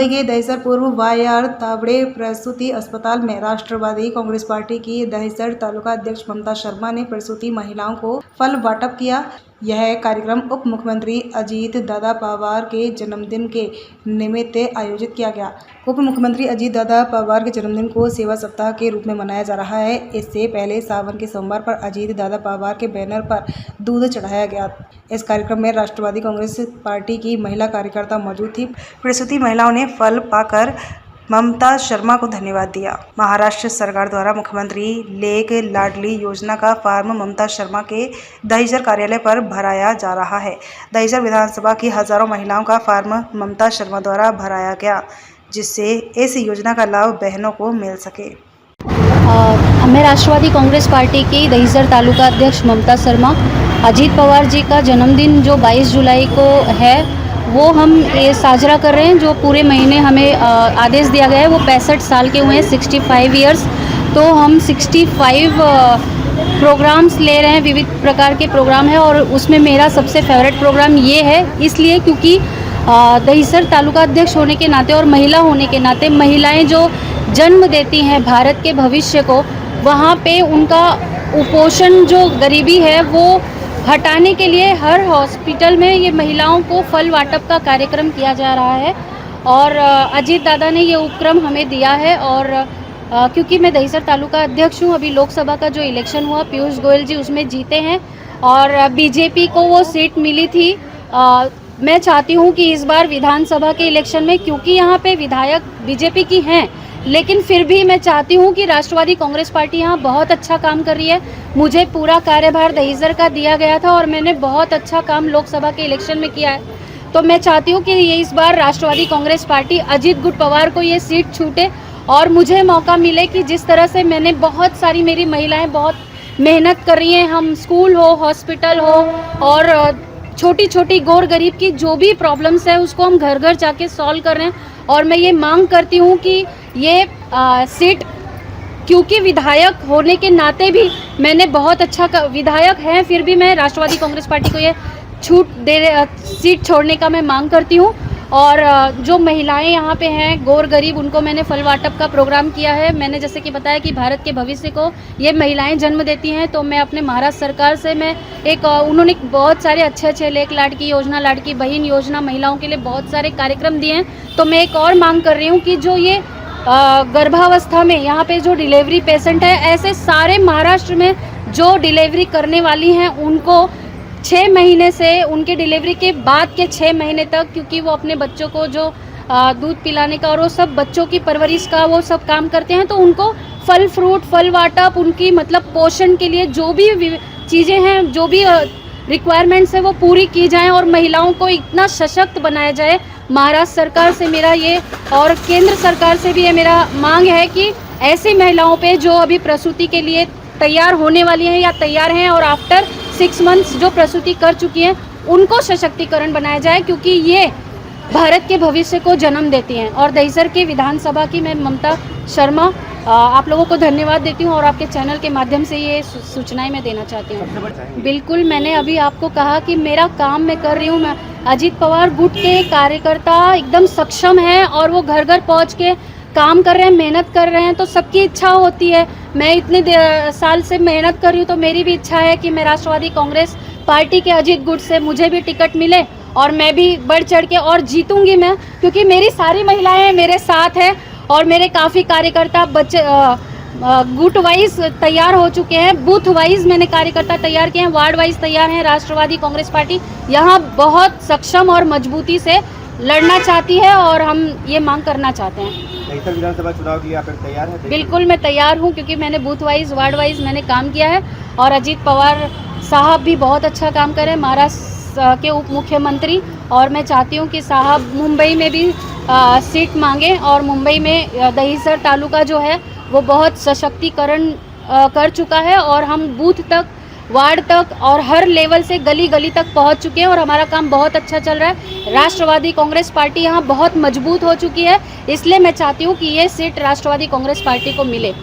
मुंबई के दहिसर पूर्व वाईआर तावड़े प्रसूति अस्पताल में राष्ट्रवादी कांग्रेस पार्टी की दहिसर तालुका अध्यक्ष ममता शर्मा ने प्रसूति महिलाओं को फल वाटप किया। यह कार्यक्रम उप मुख्यमंत्री अजीत दादा पवार के जन्मदिन के निमित्त आयोजित किया गया। उप मुख्यमंत्री अजीत दादा पवार के जन्मदिन को सेवा सप्ताह के रूप में मनाया जा रहा है। इससे पहले सावन के सोमवार पर अजीत दादा पवार के बैनर पर दूध चढ़ाया गया। इस कार्यक्रम में राष्ट्रवादी कांग्रेस पार्टी की महिला कार्यकर्ता मौजूद थी। प्रसूति महिलाओं ने फल पाकर ममता शर्मा को धन्यवाद दिया। महाराष्ट्र सरकार द्वारा मुख्यमंत्री लेक लाडली योजना का फॉर्म ममता शर्मा के दहिसर कार्यालय पर भराया जा रहा है। दहिसर विधानसभा की हजारों महिलाओं का फॉर्म ममता शर्मा द्वारा भराया गया, जिससे इस योजना का लाभ बहनों को मिल सके। मैं राष्ट्रवादी कांग्रेस पार्टी की दहिसर तालुका अध्यक्ष ममता शर्मा। अजीत पवार जी का जन्मदिन जो 22 जुलाई को है वो हम ये साझरा कर रहे हैं। जो पूरे महीने हमें आदेश दिया गया है वो 65 साल के हुए हैं, 65 ईयर्स। तो हम 65 प्रोग्राम्स ले रहे हैं, विविध प्रकार के प्रोग्राम है और उसमें मेरा सबसे फेवरेट प्रोग्राम ये है, इसलिए क्योंकि दहिसर तालुका अध्यक्ष होने के नाते और महिला होने के नाते महिलाएं जो जन्म देती हैं भारत के भविष्य को, वहाँ पे उनका कुपोषण जो गरीबी है वो हटाने के लिए हर हॉस्पिटल में ये महिलाओं को फल वाटप का कार्यक्रम किया जा रहा है। और अजीत दादा ने ये उपक्रम हमें दिया है। और क्योंकि मैं दहिसर तालुका अध्यक्ष हूँ, अभी लोकसभा का जो इलेक्शन हुआ पीयूष गोयल जी उसमें जीते हैं और बीजेपी को वो सीट मिली थी। मैं चाहती हूँ कि इस बार विधानसभा के इलेक्शन में, क्योंकि यहाँ पे विधायक बीजेपी की हैं, लेकिन फिर भी मैं चाहती हूँ कि राष्ट्रवादी कांग्रेस पार्टी यहाँ बहुत अच्छा काम कर रही है। मुझे पूरा कार्यभार दहिसर का दिया गया था और मैंने बहुत अच्छा काम लोकसभा के इलेक्शन में किया है। तो मैं चाहती हूँ कि ये इस बार राष्ट्रवादी कांग्रेस पार्टी अजीत गुट पवार को ये सीट छूटे और मुझे मौका मिले कि जिस तरह से मैंने बहुत सारी, मेरी महिलाएं बहुत मेहनत कर रही हैं। हम स्कूल हो, हॉस्पिटल हो और छोटी छोटी गौर गरीब की जो भी प्रॉब्लम्स है उसको हम घर घर जाके सॉल्व कर रहे हैं। और मैं ये मांग करती हूँ कि ये सीट, क्योंकि विधायक होने के नाते भी मैंने बहुत अच्छा विधायक हैं, फिर भी मैं राष्ट्रवादी कांग्रेस पार्टी को ये सीट छोड़ने का मैं मांग करती हूँ। और जो महिलाएं यहाँ पे हैं गौर गरीब, उनको मैंने फल वाटप का प्रोग्राम किया है। मैंने जैसे कि बताया कि भारत के भविष्य को ये महिलाएं जन्म देती हैं, तो मैं अपने महाराष्ट्र सरकार से मैं उन्होंने बहुत सारे अच्छे लेक लाडकी योजना, लाडकी बहन योजना, महिलाओं के लिए बहुत सारे कार्यक्रम दिए हैं। तो मैं एक और मांग कर रही हूँ कि जो ये गर्भावस्था में यहाँ पे जो डिलीवरी पेशेंट है, ऐसे सारे महाराष्ट्र में जो डिलीवरी करने वाली हैं उनको 6 महीने से उनके डिलीवरी के बाद के 6 महीने तक, क्योंकि वो अपने बच्चों को जो दूध पिलाने का और वो सब बच्चों की परवरिश का वो सब काम करते हैं, तो उनको फल फ्रूट, फल वाटप, उनकी मतलब पोषण के लिए जो भी चीज़ें हैं, जो भी रिक्वायरमेंट्स है वो पूरी की जाएं और महिलाओं को इतना सशक्त बनाया जाए। महाराष्ट्र सरकार से मेरा ये और केंद्र सरकार से भी ये मेरा मांग है कि ऐसी महिलाओं पे जो अभी प्रसूति के लिए तैयार होने वाली हैं या तैयार हैं और आफ्टर 6 मंथ्स जो प्रसूति कर चुकी हैं, उनको सशक्तिकरण बनाया जाए, क्योंकि ये भारत के भविष्य को जन्म देती हैं। और दहिसर के विधानसभा की मैं ममता शर्मा आप लोगों को धन्यवाद देती हूँ और आपके चैनल के माध्यम से ये सूचनाएं मैं देना चाहती हूँ। बिल्कुल, मैंने अभी आपको कहा कि मेरा काम मैं कर रही हूँ। मैं अजीत पवार गुट के कार्यकर्ता एकदम सक्षम हैं और वो घर घर पहुँच के काम कर रहे हैं, मेहनत कर रहे हैं। तो सबकी इच्छा होती है, मैं इतने साल से मेहनत कर रही हूँ, तो मेरी भी इच्छा है कि मैं राष्ट्रवादी कांग्रेस पार्टी के अजीत गुट से मुझे भी टिकट मिले और मैं भी बढ़ चढ़ के और जीतूंगी मैं, क्योंकि मेरी सारी महिलाएं मेरे साथ हैं और मेरे काफ़ी कार्यकर्ता बच्चे गुट वाइज तैयार हो चुके हैं, बूथ वाइज मैंने कार्यकर्ता तैयार किए हैं, वार्ड वाइज तैयार हैं। राष्ट्रवादी कांग्रेस पार्टी यहाँ बहुत सक्षम और मजबूती से लड़ना चाहती है और हम ये मांग करना चाहते हैं। दहिसर विधानसभा चुनाव के लिए आप तैयार हैं? बिल्कुल, मैं तैयार हूँ, क्योंकि मैंने बूथ वाइज, वार्ड वाइज मैंने काम किया है और अजीत पवार साहब भी बहुत अच्छा काम कर रहे हैं, महाराष्ट्र के उप मुख्यमंत्री। और मैं चाहती हूँ कि साहब मुंबई में भी सीट मांगे और मुंबई में दहिसर तालुका जो है वो बहुत सशक्तिकरण कर चुका है और हम बूथ तक, वार्ड तक और हर लेवल से गली गली तक पहुंच चुके हैं और हमारा काम बहुत अच्छा चल रहा है। राष्ट्रवादी कांग्रेस पार्टी यहाँ बहुत मजबूत हो चुकी है, इसलिए मैं चाहती हूँ कि ये सीट राष्ट्रवादी कांग्रेस पार्टी को मिले।